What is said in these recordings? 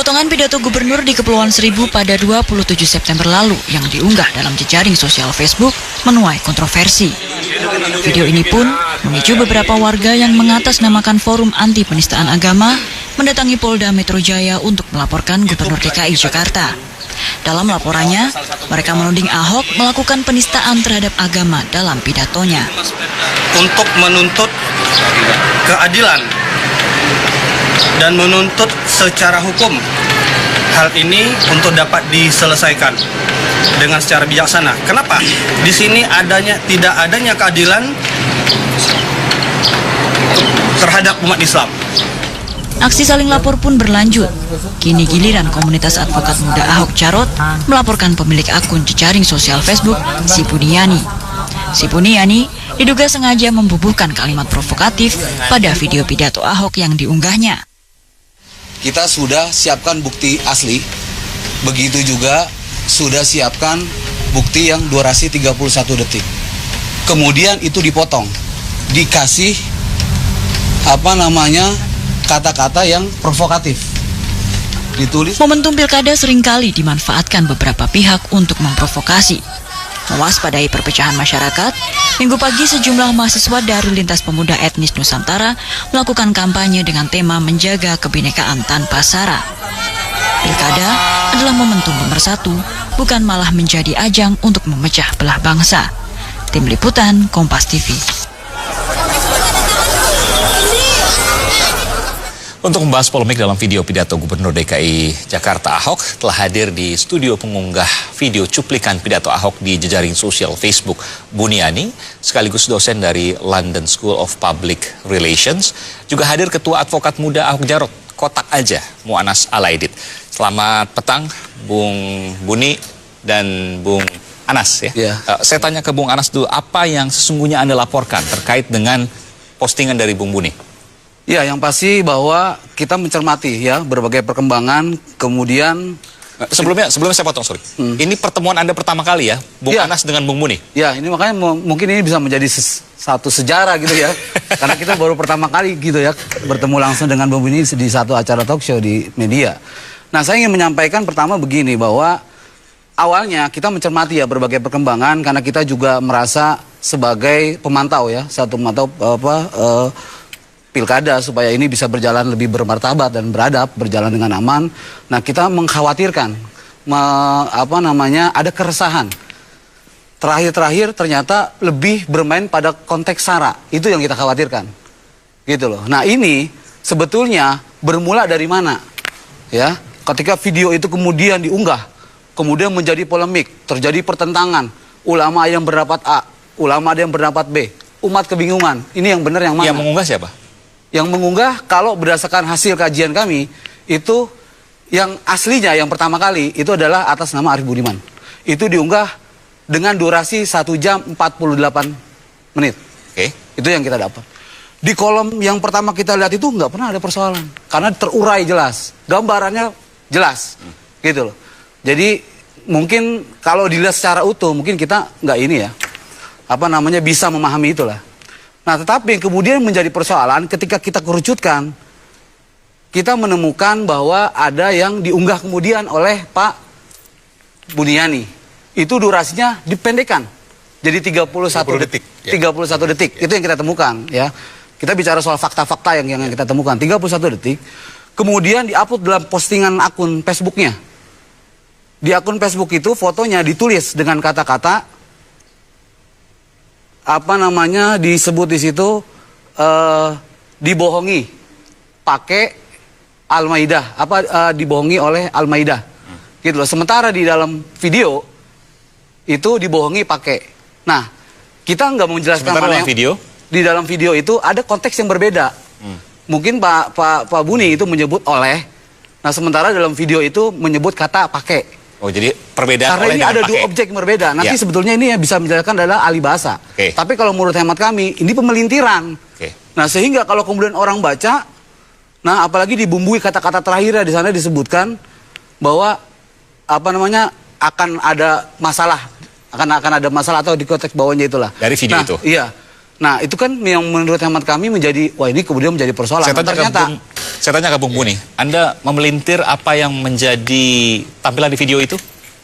Potongan pidato gubernur di Kepulauan Seribu pada 27 September lalu yang diunggah dalam jejaring sosial Facebook menuai kontroversi. Video ini pun memicu beberapa warga yang mengatasnamakan Forum Anti Penistaan Agama mendatangi Polda Metro Jaya untuk melaporkan Gubernur DKI Jakarta. Dalam laporannya, mereka menuding Ahok melakukan penistaan terhadap agama dalam pidatonya. Untuk menuntut keadilan dan menuntut secara hukum hal ini untuk dapat diselesaikan dengan secara bijaksana. Kenapa? Di sini tidak adanya keadilan terhadap umat Islam. Aksi saling lapor pun berlanjut. Kini giliran komunitas advokat muda Ahok Jarot melaporkan pemilik akun jejaring sosial Facebook, Si Buniani. Si Buniani diduga sengaja membubuhkan kalimat provokatif pada video pidato Ahok yang diunggahnya. Kita sudah siapkan bukti asli, begitu juga sudah siapkan bukti yang durasi 31 detik. Kemudian itu dipotong, dikasih kata-kata yang provokatif. Ditulis. Momentum pilkada seringkali dimanfaatkan beberapa pihak untuk memprovokasi. Mewaspadai perpecahan masyarakat, Minggu pagi sejumlah mahasiswa dari Lintas Pemuda Etnis Nusantara melakukan kampanye dengan tema menjaga kebinekaan tanpa sara. Pilkada adalah momentum pemersatu, bukan malah menjadi ajang untuk memecah belah bangsa. Tim Liputan, Kompas TV. Untuk membahas polemik dalam video pidato Gubernur DKI Jakarta Ahok telah hadir di studio pengunggah video cuplikan pidato Ahok di jejaring sosial Facebook Buniani, sekaligus dosen dari London School of Public Relations. Juga hadir Ketua Advokat Muda Ahok Jarot, Kotak Aja, Mu'anas Alaidit. Selamat petang, Bung Buni dan Bung Anas ya. Yeah. Saya tanya ke Bung Anas dulu, apa yang sesungguhnya Anda laporkan terkait dengan postingan dari Bung Buni? Ya, yang pasti bahwa kita mencermati ya berbagai perkembangan, kemudian sebelumnya saya potong, sorry. Ini pertemuan Anda pertama kali ya, Bung Anas dengan Bung Buni? Ya, ini makanya mungkin ini bisa menjadi satu sejarah gitu ya. Karena kita baru pertama kali gitu ya bertemu langsung dengan Bung Buni di satu acara talk show di media. Nah, saya ingin menyampaikan pertama begini, bahwa awalnya kita mencermati ya berbagai perkembangan karena kita juga merasa sebagai pemantau ya, satu pemantau pilkada supaya ini bisa berjalan lebih bermartabat dan beradab, berjalan dengan aman. Nah, kita mengkhawatirkan ada keresahan. Terakhir ternyata lebih bermain pada konteks sara. Itu yang kita khawatirkan. Gitu loh. Nah, ini sebetulnya bermula dari mana? Ya, ketika video itu kemudian diunggah, kemudian menjadi polemik, terjadi pertentangan, ulama yang berpendapat A, ulama ada yang berpendapat B, umat kebingungan. Ini yang benar yang mana? Yang mengunggah siapa? Yang mengunggah, kalau berdasarkan hasil kajian kami, itu yang aslinya yang pertama kali itu adalah atas nama Arif Budiman. Itu diunggah dengan durasi 1 jam 48 menit. Oke. Itu yang kita dapat. Di kolom yang pertama kita lihat itu nggak pernah ada persoalan. Karena terurai jelas. Gambarannya jelas. Gitu loh. Jadi mungkin kalau dilihat secara utuh, mungkin kita nggak ini ya. Bisa memahami itulah. Nah, tetapi kemudian menjadi persoalan ketika kita kerucutkan, kita menemukan bahwa ada yang diunggah kemudian oleh Pak Buniani. Itu durasinya dipendekkan. Jadi 31 detik. 31 detik. Itu yang kita temukan ya. Kita bicara soal fakta-fakta yang kita temukan. 31 detik. Kemudian diupload dalam postingan akun Facebooknya. Di akun Facebook itu fotonya ditulis dengan kata-kata disebut di situ dibohongi pakai Al-Maidah, dibohongi oleh Al-Maidah. Gitu loh. Sementara di dalam video itu dibohongi pakai. Nah, kita nggak mau menjelaskan mana yang di dalam video itu ada konteks yang berbeda. Mungkin Pak Buni itu menyebut oleh. Nah, sementara dalam video itu menyebut kata pakai. Oh, jadi perbedaan karena oleh ini ada dua objek yang berbeda. Nanti sebetulnya ini yang bisa menjelaskan adalah ahli bahasa. Tapi kalau menurut hemat kami, ini pemelintiran. Nah, sehingga kalau kemudian orang baca, nah apalagi dibumbui kata-kata terakhirnya di sana disebutkan bahwa akan ada masalah, akan ada masalah atau di konteks bawahnya itulah. Dari video itu. Iya. Nah, itu kan yang menurut hemat kami menjadi, wah ini kemudian menjadi persoalan. Saya tanya ternyata Saya tanya ke Bung Buni, Anda memelintir apa yang menjadi tampilan di video itu?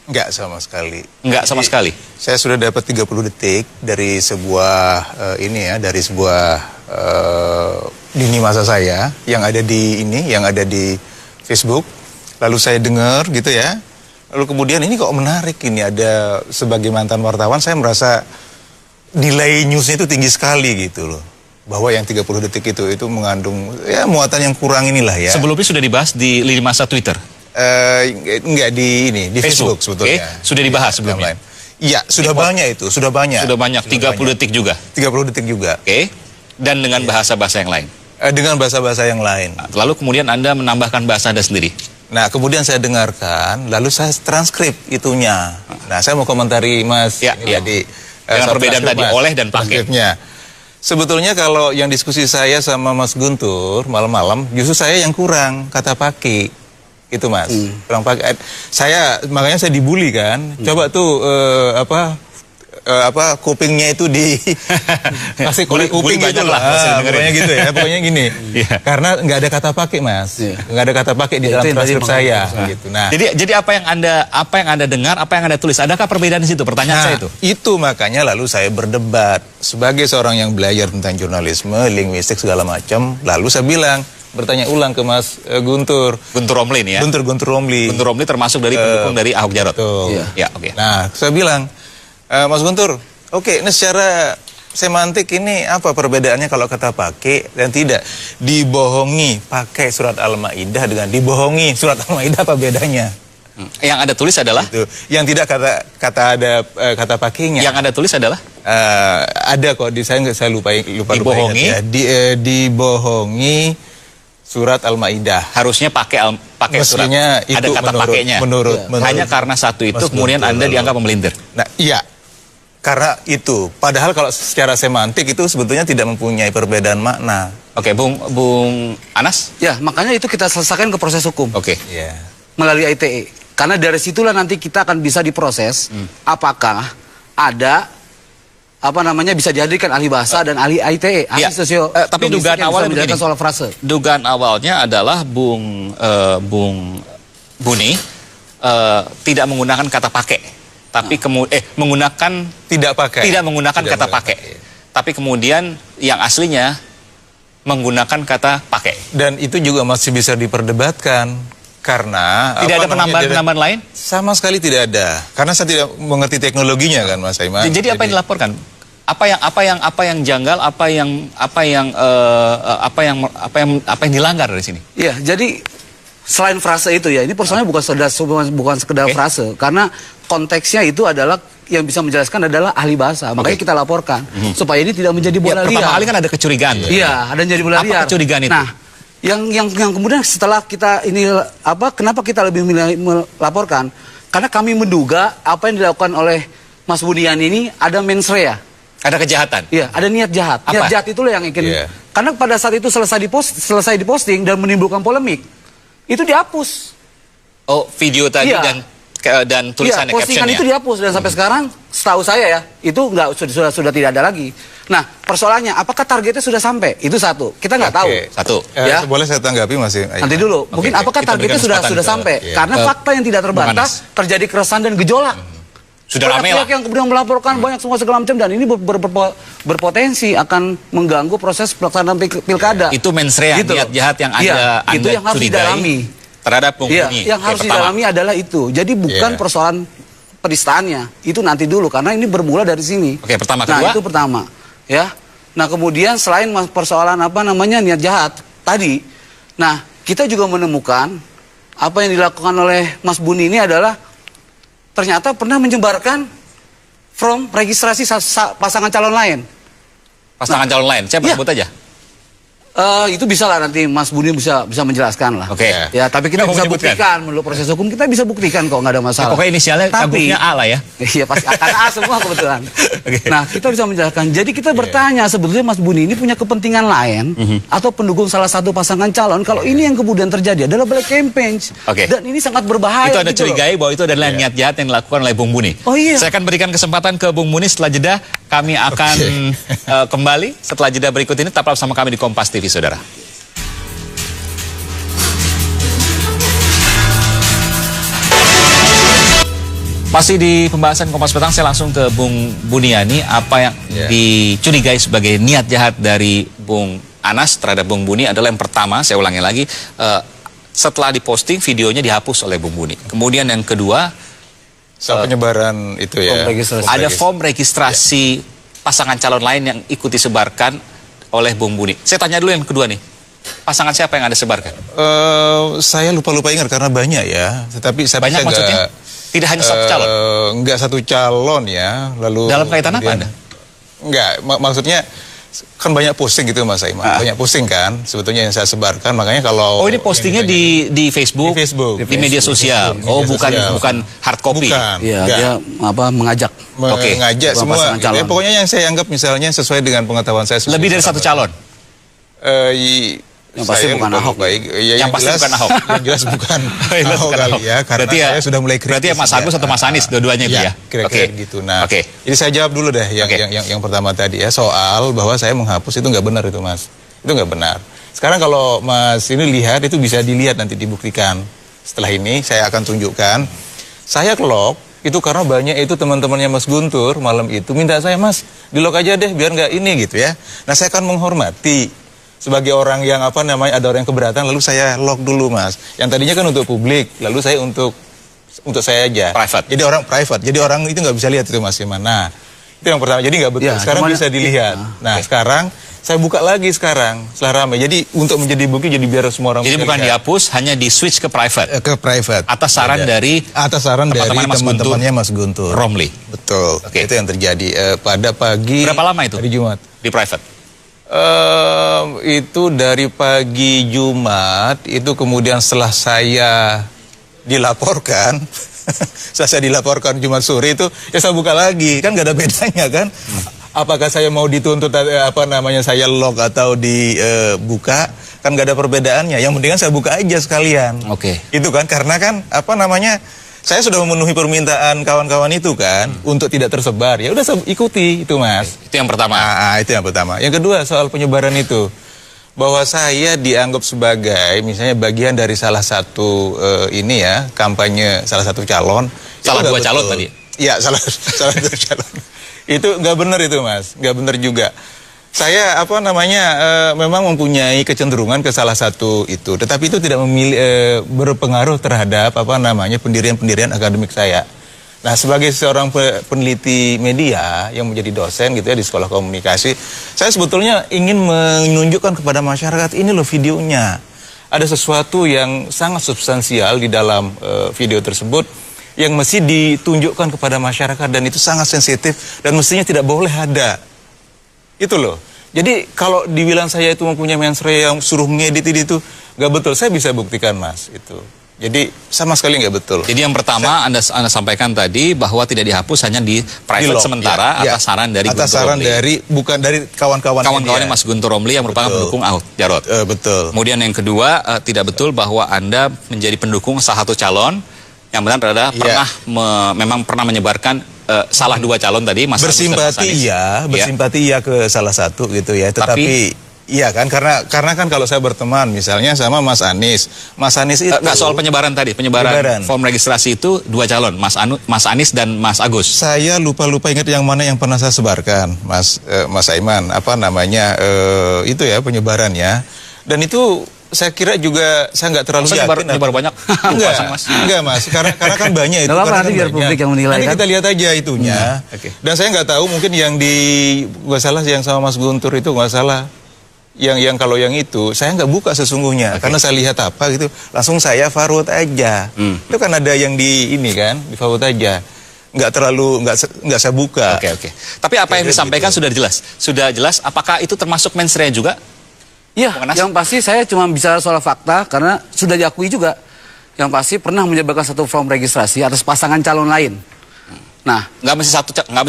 Enggak sama sekali. Enggak sama sekali. Saya sudah dapat 30 detik dari sebuah dari sebuah lini masa saya yang ada di Facebook. Lalu saya dengar gitu ya. Lalu kemudian ini kok menarik, ini ada sebagai mantan wartawan saya merasa nilai newsnya itu tinggi sekali gitu loh. Bahwa yang 30 detik itu mengandung ya muatan yang kurang inilah ya. Sebelumnya sudah dibahas di lini masa Twitter? Enggak di Facebook sebetulnya. Okay. Sudah dibahas sebelumnya? Iya, sudah banyak itu, sudah banyak. Sudah banyak, 30 detik juga? 30 detik juga. Oke, dan dengan bahasa-bahasa yang lain? Dengan bahasa-bahasa yang lain. Lalu kemudian Anda menambahkan bahasa Anda sendiri? Nah, kemudian saya dengarkan, lalu saya transkrip itunya. Nah, saya mau komentari Mas. Jadi dengan perbedaan tadi, Mas, oleh dan pakai. Sebetulnya kalau yang diskusi saya sama Mas Guntur malam-malam, justru saya yang kurang kata pakai. Itu Mas. Kurang pakai. Makanya saya dibully kan. Coba tuh kupingnya itu di kasih kulit kuping gitu lah. Pokoknya gitu ya. Pokoknya gini. Karena nggak ada kata pakai Mas. Nggak ada kata pakai di dalam transkrip saya. Gitu. Nah, jadi apa yang Anda dengar, apa yang Anda tulis, adakah perbedaan di situ? Pertanyaan saya itu. Itu makanya lalu saya berdebat sebagai seorang yang belajar tentang jurnalisme, linguistik segala macam. Lalu saya bilang, bertanya ulang ke Mas Guntur Romli nih ya. Guntur Romli. Guntur Romli termasuk dari pendukung dari Ahok Jarot. Ya, oke. Nah, saya bilang, Mas Guntur, oke, ini secara semantik ini apa perbedaannya kalau kata pakai dan tidak? Dibohongi pakai surat Al-Maidah dengan dibohongi surat Al-Maidah, apa bedanya? Yang Anda tulis adalah? Itu. Yang tidak ada kata pakainya. Yang Anda tulis adalah? Ada kok, saya lupa dibohongi? Ya. Dibohongi surat Al-Maidah. Harusnya pakai surat. Itu ada kata pakainya. Menurut hanya karena satu itu kemudian Anda dianggap memelintir. Nah, iya. Karena itu. Padahal kalau secara semantik itu sebetulnya tidak mempunyai perbedaan makna. Oke, Bung Anas? Ya, makanya itu kita selesaikan ke proses hukum. Oke. Iya. Melalui ITE. Karena dari situlah nanti kita akan bisa diproses apakah ada bisa dihadirkan ahli bahasa dan ahli ITE, ahli sosio. Tapi dugaan awalnya begini. Soal frase. Dugaan awalnya adalah Bung Buni tidak menggunakan kata pakai, tapi menggunakan tidak menggunakan kata pakai. Tapi kemudian yang aslinya menggunakan kata pakai. Dan itu juga masih bisa diperdebatkan karena tidak ada penambahan lain? Sama sekali tidak ada. Karena saya tidak mengerti teknologinya kan, Mas Aiman. Jadi apa yang dilaporkan? Apa yang janggal, apa yang dilanggar dari sini? Iya, jadi selain frase itu ya, ini persoalannya bukan sekedar frase, karena konteksnya itu adalah yang bisa menjelaskan adalah ahli bahasa. Makanya kita laporkan supaya ini tidak menjadi bola liar. Pertama kali kan ada kecurigaan. Iya, ada menjadi bola liar. Apa kecurigaan itu? Nah, yang kemudian setelah kita ini kenapa kita lebih melaporkan? Karena kami menduga apa yang dilakukan oleh Mas Bunian ini ada mens rea. Ada kejahatan? Iya, ada niat jahat. Niat jahat itulah yang ingin. Karena pada saat itu selesai diposting dan menimbulkan polemik, itu dihapus. Oh, video tadi dan tulisannya, postingan captionnya. itu dihapus dan sampai sekarang setahu saya ya, itu sudah tidak ada lagi. Nah, persoalannya apakah targetnya sudah sampai? Itu satu. Kita nggak tahu. Satu. Ya. Boleh saya tanggapi masih. Nanti dulu. Mungkin apakah targetnya sudah sampai? Karena fakta yang tidak terbantah terjadi keresahan dan gejolak. Sudah ramai lah. Yang kemudian melaporkan banyak semua segala macam dan ini berpotensi akan mengganggu proses pelaksanaan pilkada. Itu mens rea, niat jahat yang Anda itu yang harus didalami terhadap Bung Buni. Yang harus didalami adalah itu. Jadi bukan persoalan penistaannya. Itu nanti dulu karena ini bermula dari sini. Oke, pertama. Nah, itu pertama. Ya. Nah, kemudian selain persoalan niat jahat tadi, nah, kita juga menemukan apa yang dilakukan oleh Mas Buni ini adalah ternyata pernah menyebarkan from registrasi pasangan calon lain. Pasangan calon lain, siapa sebut aja? Itu bisa lah nanti Mas Buni bisa menjelaskan lah. Oke. Ya, tapi kita bisa buktikan menurut proses hukum, kita bisa buktikan kok, nggak ada masalah. Pokoknya inisialnya cabutnya A lah ya. Iya, pasti karena A semua kebetulan. Nah, kita bisa menjelaskan. Jadi kita bertanya sebetulnya Mas Buni ini punya kepentingan lain atau pendukung salah satu pasangan calon. Kalau ini yang kemudian terjadi adalah black campaign. Dan ini sangat berbahaya. Itu ada curigai bahwa itu adalah niat jahat yang dilakukan oleh Bung Buni. Oh iya. Saya akan berikan kesempatan ke Bung Buni setelah jeda. Kami akan kembali setelah jeda berikut ini. Tetaplah bersama kami di Kompas TV, saudara. Masih di pembahasan Kompas Petang, saya langsung ke Bung Buniani. Apa yang dicurigai sebagai niat jahat dari Bung Anas terhadap Bung Buni adalah yang pertama, saya ulangi lagi, setelah diposting videonya dihapus oleh Bung Buni. Kemudian yang kedua, soal penyebaran itu ya. Ada form registrasi pasangan calon lain yang ikut disebarkan oleh Bung Buni. Saya tanya dulu yang kedua nih. Pasangan siapa yang Anda sebarkan? Saya lupa ingat karena banyak ya. Tetapi saya Banyak maksudnya? Tidak hanya satu calon? Enggak satu calon ya. Lalu dalam kaitan apa Anda? Enggak, maksudnya kan banyak posting gitu Mas Aiman. Banyak posting kan sebetulnya yang saya sebarkan. Makanya kalau ini postingnya di Facebook, di media sosial. Bukan hard copy. Bukan. Iya, dia mengajak. Mengajak semua. Ya, pokoknya yang saya anggap misalnya sesuai dengan pengetahuan saya. Lebih dari satu calon? Yang pasti bukan Ahok. Yang pasti bukan Ahok. Yang jelas bukan Ahok kali ya. Karena saya sudah mulai kritis. Berarti ya Mas Agus atau Mas Anies dua-duanya itu ya? Kira-kira gitu. Nah, jadi saya jawab dulu deh yang pertama tadi ya. Soal bahwa saya menghapus itu nggak benar itu Mas. Itu nggak benar. Sekarang kalau Mas ini lihat itu bisa dilihat nanti dibuktikan. Setelah ini saya akan tunjukkan. Saya lock itu karena banyak itu teman-temannya Mas Guntur malam itu minta saya, Mas di-lock aja deh biar nggak ini gitu ya. Nah saya akan menghormati. Sebagai orang yang ada orang yang keberatan, lalu saya lock dulu Mas. Yang tadinya kan untuk publik, lalu saya untuk saya aja. Private. Jadi orang private. Jadi orang itu nggak bisa lihat itu Mas gimana. Nah, itu yang pertama. Jadi nggak betul. Ya, sekarang bisa dilihat. Nah sekarang saya buka lagi sekarang setelah ramai. Jadi untuk menjadi bukti jadi biar semua orang. Jadi bukan dihapus, hanya di switch ke private. Ke private. Atas saran dari teman-temannya Mas Guntur. Romli. Betul. Itu yang terjadi pada pagi. Berapa lama itu? Hari Jumat. Di private. Itu dari pagi Jumat itu kemudian setelah saya dilaporkan saya dilaporkan Jumat sore itu ya saya buka lagi kan nggak ada bedanya kan apakah saya mau dituntut saya lock atau dibuka kan nggak ada perbedaannya yang penting kan saya buka aja sekalian itu kan karena kan saya sudah memenuhi permintaan kawan-kawan itu kan untuk tidak tersebar. Ya udah ikuti itu Mas. Itu yang pertama. Itu yang pertama. Yang kedua soal penyebaran itu bahwa saya dianggap sebagai misalnya bagian dari salah satu kampanye salah satu calon. Salah dua calon tadi. Iya, salah dua calon. Itu nggak benar itu Mas, nggak benar juga. Saya memang mempunyai kecenderungan ke salah satu itu, tetapi itu tidak berpengaruh terhadap pendirian-pendirian akademik saya. Nah, sebagai seorang peneliti media yang menjadi dosen gitu ya di sekolah komunikasi, saya sebetulnya ingin menunjukkan kepada masyarakat ini loh videonya. Ada sesuatu yang sangat substansial di dalam video tersebut yang mesti ditunjukkan kepada masyarakat dan itu sangat sensitif dan mestinya tidak boleh ada. Itu loh. Jadi kalau dibilang saya itu mempunyai mensreya yang suruh ngedit itu nggak betul. Saya bisa buktikan Mas itu. Jadi sama sekali nggak betul. Jadi yang pertama Anda sampaikan tadi bahwa tidak dihapus hanya di private sementara atas saran dari Guntur Romli. Atas saran bukan dari kawan-kawannya Mas Guntur Romli yang merupakan pendukung Ahok Jarot. Betul. Kemudian yang kedua tidak betul bahwa Anda menjadi pendukung salah satu calon yang benar adalah memang pernah menyebarkan salah dua calon tadi Mas bersimpati iya ke salah satu gitu ya tetapi iya kan karena kan kalau saya berteman misalnya sama Mas Anies itu nggak soal penyebaran form registrasi itu dua calon Mas Anies dan Mas Agus. Saya lupa ingat yang mana yang pernah saya sebarkan Mas Aiman itu ya penyebarannya dan itu saya kira juga saya nggak terlalu yakin nyebar banyak. Enggak mas karena kan banyak itu nanti biar publik yang menilai nanti kita lihat aja itunya dan saya nggak tahu mungkin yang nggak salah yang sama Mas Guntur itu nggak salah yang kalau yang itu saya nggak buka sesungguhnya karena saya lihat apa gitu langsung saya forward aja itu kan ada yang di forward aja nggak saya buka. Tapi apa yang disampaikan gitu. sudah jelas apakah itu termasuk mensreya juga? Iya, yang pasti saya cuma bicara soal fakta karena sudah diakui juga. Yang pasti pernah menyebarkan satu form registrasi atas pasangan calon lain. Nah, nggak mesti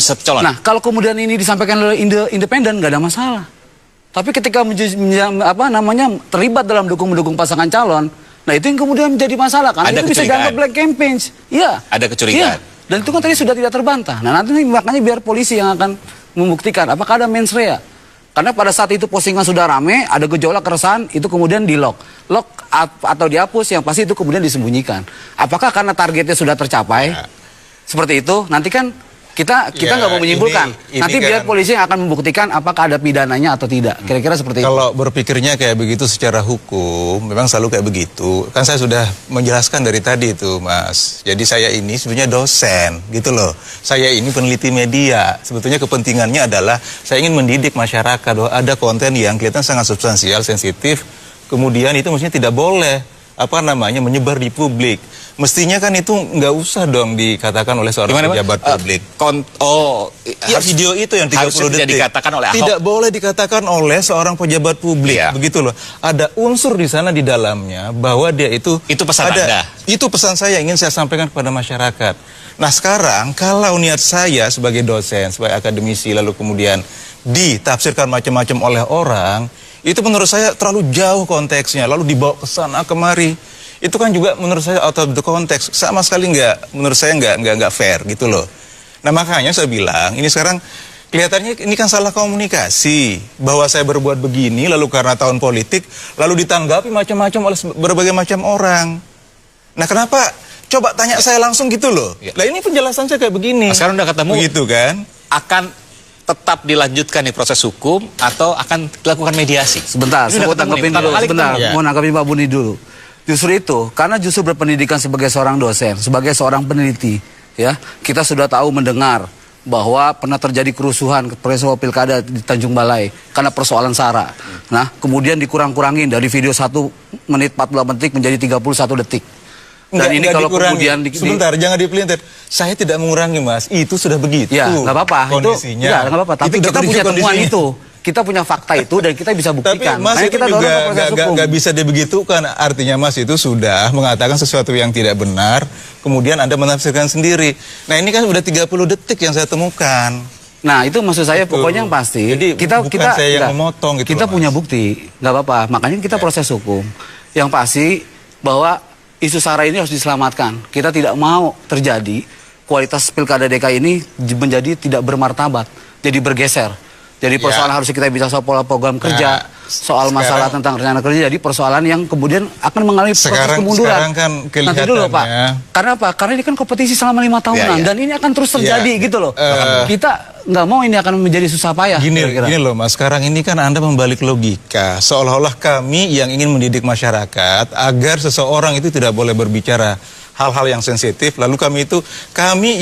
satu calon. Nah, kalau kemudian ini disampaikan oleh independen nggak ada masalah. Tapi ketika terlibat dalam mendukung pasangan calon, nah itu yang kemudian menjadi masalah karena itu bisa dianggap black campaign. Iya. Ada kecurigaan. Iya. Dan itu kan tadi sudah tidak terbantah. Nah, nanti makanya biar polisi yang akan membuktikan apakah ada mensreya. Karena pada saat itu postingan sudah rame, ada gejolak keresahan, itu kemudian di-lock. Lock atau dihapus, yang pasti itu kemudian disembunyikan. Apakah karena targetnya sudah tercapai? seperti itu, nanti kan kita Ya, nggak mau menyimpulkan. ini Nanti biar kan- polisi yang akan membuktikan apakah ada pidananya atau tidak. Kira-kira seperti itu. Kalau berpikirnya kayak begitu secara hukum, memang selalu kayak begitu. Kan saya sudah menjelaskan dari tadi itu, Mas. Jadi saya ini sebenarnya dosen, gitu loh. Saya ini peneliti media. Sebetulnya kepentingannya adalah saya ingin mendidik masyarakat bahwa ada konten yang kelihatan sangat substansial, sensitif. Kemudian itu mestinya tidak boleh menyebar di publik. Mestinya kan itu nggak usah dong dikatakan oleh seorang pejabat publik. Ya, video itu yang 30 harusnya tidak detik. dikatakan oleh Ahok. Tidak boleh dikatakan oleh seorang pejabat publik. Iya. Begitu loh. Ada unsur di sana di dalamnya bahwa dia itu pesan Anda. Itu pesan saya ingin saya sampaikan kepada masyarakat. Nah, sekarang kalau niat saya sebagai dosen, sebagai akademisi lalu kemudian ditafsirkan macam-macam oleh orang, itu menurut saya terlalu jauh konteksnya, lalu dibawa ke sana kemari. Itu kan juga menurut saya out of the context, sama sekali menurut saya nggak fair gitu loh. Nah, makanya saya bilang ini sekarang kelihatannya ini kan salah komunikasi, bahwa saya berbuat begini lalu karena tahun politik lalu ditanggapi macam-macam oleh berbagai macam orang. Nah, kenapa coba tanya saya langsung gitu loh. Ya. Lah ini penjelasan saya kayak begini. Nah, sekarang udah ketemu. Begitu kan? Akan tetap dilanjutkan di proses hukum atau akan dilakukan mediasi? Sebentar, Ini saya udah mau ketemu tanggapin nih, dulu. pertama kali Sebentar, ketemu. Ya. mau nanggapin Pak Buni dulu. Justru itu, karena justru berpendidikan sebagai seorang dosen, sebagai seorang peneliti, ya, kita sudah tahu mendengar bahwa pernah terjadi kerusuhan peristiwa pilkada di Tanjung Balai karena persoalan SARA. Nah, kemudian dikurang-kurangin dari video 1 menit 40 detik menjadi 31 detik. Dan ini kalau dikurangi. kemudian Sebentar, jangan dipelintir. Saya tidak mengurangi, Mas. Itu sudah begitu. ya nggak apa-apa. Kondisinya. Nggak apa-apa. Tapi Itu kita udah punya temuan kondisinya. itu. Kita punya fakta itu dan kita bisa Tapi buktikan. Mas Makanya itu kita dorong juga ke proses hukum. nggak bisa dibegitukan. Artinya Mas itu sudah mengatakan sesuatu yang tidak benar, kemudian Anda menafsirkan sendiri. Nah, ini kan udah 30 detik yang saya temukan. Nah, itu maksud saya pokoknya yang pasti. Jadi bukan saya yang memotong gitu Kita loh, punya Mas. bukti, nggak apa-apa. Makanya kita proses hukum. Yang pasti bahwa isu SARA ini harus diselamatkan. Kita tidak mau terjadi kualitas pilkada DKI ini menjadi tidak bermartabat, jadi bergeser. Jadi persoalan harusnya kita bisa soal program kerja, soal masalah tentang rencana kerja. Jadi persoalan yang kemudian akan mengalami proses kemunduran. Sekarang kan Nanti dulu Pak. kelihatannya- Karena apa? Karena ini kan kompetisi selama 5 tahunan dan ini akan terus terjadi gitu loh. Kita nggak mau ini akan menjadi susah payah. Gini kira-kira. loh Mas, sekarang ini kan Anda membalik logika. Seolah-olah kami yang ingin mendidik masyarakat agar seseorang itu tidak boleh berbicara hal-hal yang sensitif. Lalu kami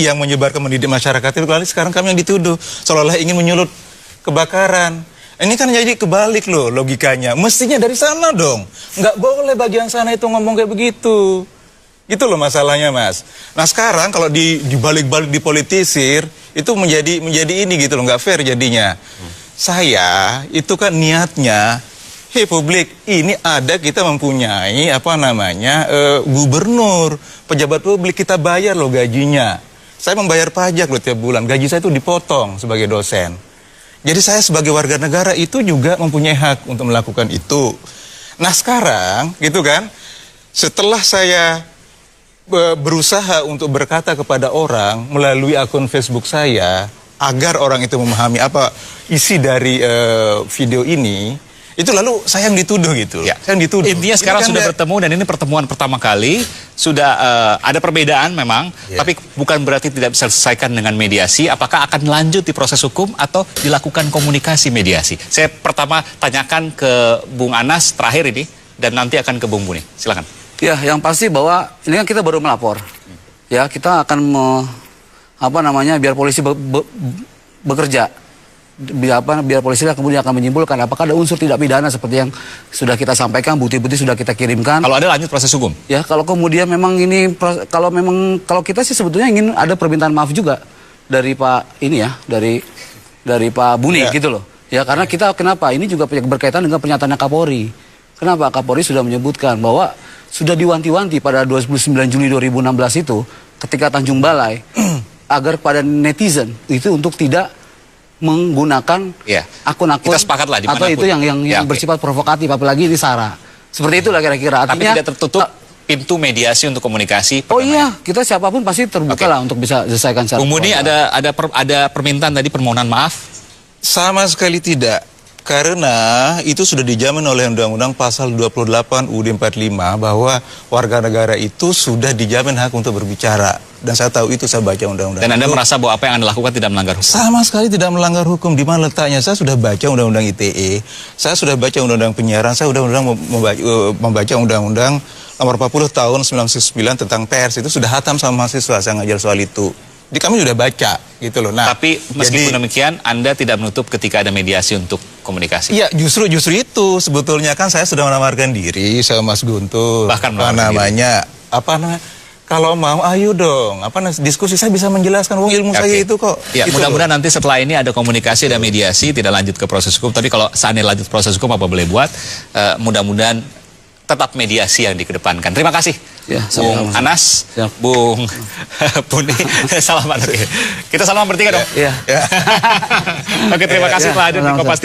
yang menyebarkan mendidik masyarakat itu, lalu sekarang kami yang dituduh. Seolah-olah ingin menyulut kebakaran. Ini kan jadi kebalik loh logikanya. Mestinya dari sana dong. Nggak boleh bagian sana itu ngomong kayak begitu. Gitu loh masalahnya Mas. Nah sekarang kalau dibalik-balik dipolitisir, itu menjadi ini gitu loh, nggak fair jadinya. Saya itu kan niatnya, hei publik, ini ada kita mempunyai gubernur, pejabat publik, kita bayar loh gajinya. Saya membayar pajak loh tiap bulan, gaji saya itu dipotong sebagai dosen. Jadi saya sebagai warga negara itu juga mempunyai hak untuk melakukan itu. Nah sekarang gitu kan, setelah saya berusaha untuk berkata kepada orang melalui akun Facebook saya agar orang itu memahami apa isi dari video ini, itu lalu saya yang dituduh gitu. Ya. Saya yang dituduh. Intinya sekarang sudah bertemu dan ini pertemuan pertama kali. Sudah ada perbedaan memang, tapi bukan berarti tidak bisa diselesaikan dengan mediasi. Apakah akan lanjut di proses hukum atau dilakukan komunikasi mediasi? Saya pertama tanyakan ke Bung Anas terakhir ini dan nanti akan ke Bung Buni. Silakan. Ya, yang pasti bahwa ini kan kita baru melapor. Ya, kita akan biar polisi bekerja. Biar polisi kemudian akan menyimpulkan apakah ada unsur tidak pidana seperti yang sudah kita sampaikan, bukti-bukti sudah kita kirimkan. Kalau ada lanjut proses hukum. Ya, kalau kemudian memang ini kalau kita sih sebetulnya ingin ada permintaan maaf juga dari Pak ini ya, dari Pak Buni gitu loh. Ya, karena kita kenapa? Ini juga berkaitan dengan pernyataannya Kapolri. Kenapa? Kapolri sudah menyebutkan bahwa sudah diwanti-wanti pada 29 Juli 2016 itu ketika Tanjung Balai agar pada netizen itu untuk tidak menggunakan akun-akun Kita sepakat lah atau itu yang bersifat provokatif, apalagi ini SARA. Seperti itulah kira-kira. Tapi tidak tertutup pintu mediasi untuk komunikasi. Oh iya, kita siapapun pasti terbuka lah untuk bisa selesaikan secara. Bung Buni ada permintaan tadi permohonan maaf? Sama sekali tidak. Karena itu sudah dijamin oleh Undang-Undang Pasal 28 UUD 45 bahwa warga negara itu sudah dijamin hak untuk berbicara. Dan saya tahu itu, saya baca undang-undang. Dan Anda itu. merasa bahwa apa yang Anda lakukan tidak melanggar hukum? Sama sekali tidak melanggar hukum. Di mana letaknya? Saya sudah baca Undang-Undang ITE, saya sudah baca Undang-Undang Penyiaran, saya sudah membaca Undang-Undang Nomor 40 Tahun 1999 tentang pers. Itu sudah hatam sama mahasiswa, saya ngajar soal itu. Jadi kami sudah baca gitu loh. Nah, tapi meskipun demikian, Anda tidak menutup ketika ada mediasi untuk komunikasi. Iya, justru itu sebetulnya kan saya sudah menawarkan diri sama Mas Guntur. Bahkan kalau mau ayo dong, diskusi, saya bisa menjelaskan ilmu saya itu kok. Ya, gitu mudah-mudahan nanti setelah ini ada komunikasi dan mediasi, tidak lanjut ke proses hukum. Tapi kalau seandainya lanjut proses hukum, apa boleh buat? Mudah-mudahan tetap mediasi yang dikedepankan. Terima kasih, Ya, Bung sama-sama. Anas, Siap. Bung Puni. Salaman. Kita salaman bertiga dong. Iya. Oke, terima kasih telah hadir di Sama-sama. Kompas TV.